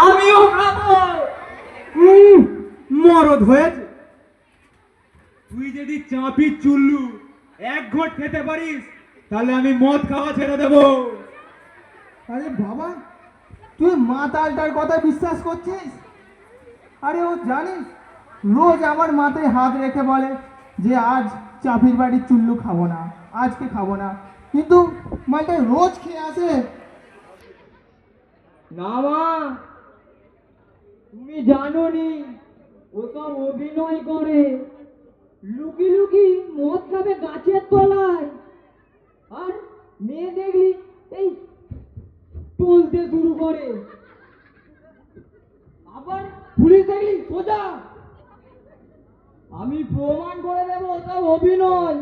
আমিও খাবো। মরদ হয়েছে। তুই যদি চাপি চুল্লু এক ঘট খেতে পারিস তাহলে আমি মদ খাওয়া ছেড়ে দেবো। আরে বাবা, তুই মাতালটার কথা বিশ্বাস করছিস? আরে ও জানিস, রোজ আমার মাথায় হাত রেখে বলে যে আজ চাপির বাড়ির চুল্লু খাবো না, আজকে খাবো না, কিন্তু মালটা রোজ খেয়ে আসে। না মা, তুমি জানো নি ও সব অভিনয় করে। লুকি লুকি মদ খাবে গাছের তলায়, আর মেয়ে দেখলি এই টলতে শুরু করে। আবার পুলিশ দেখলি সোজা। আমি প্রমাণ করে দেবো ওসব অভিনয়,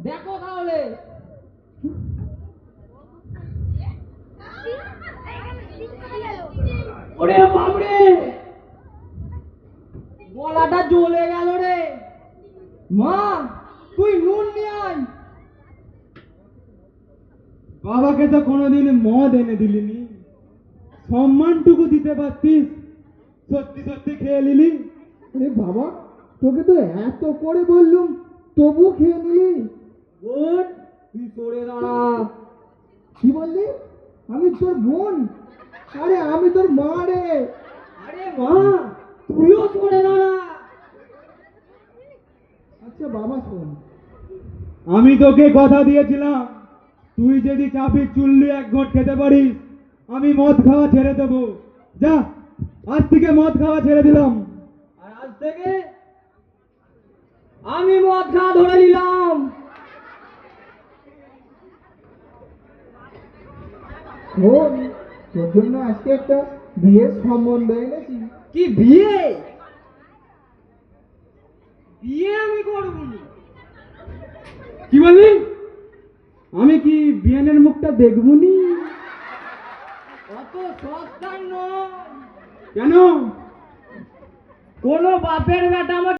দেখো তাহলে। ওরে বাবরে, গলাটা জ্বলে গেল রে। মা, তুই নুন নিয়ে আয়। বাবাকে তো কোনোদিন মদ এনে দিলিনি, সম্মানটুকু দিতে পারতিস, সত্যি সত্যি খেয়ে নিলি। আরে বাবা, তোকে তো এত করে বললুম, তবু খেয়ে নিলি। বোন, তুই সরে দাঁড়া। কি বললি? আমি তোর বোন? আরে আমি তোর মা রে। আরে মা, তুইও সরে দাঁড়া। আচ্ছা বাবা শোন, আমি তোকে কথা দিয়েছিলাম, তুই যদি চাপির চুল্লি এক ঘট খেতে পারিস আমি মদ খাওয়া ছেড়ে দেবো। যা, আজ থেকে মদ খাওয়া ছেড়ে দিলাম। আর আজ থেকে আমি মদ খাওয়া ধরে নিলাম। শোন, তোর জন্য আজকে একটা বিয়ের সম্বন্ধ এনেছি। কি বিয়ে? বিয়ে আমি করবো না। কি বললি? আমি কি বিয়ানের মুখটা দেখবনি? অত সস্তা নয়। কেন? কোনো বাপের বেটা আমার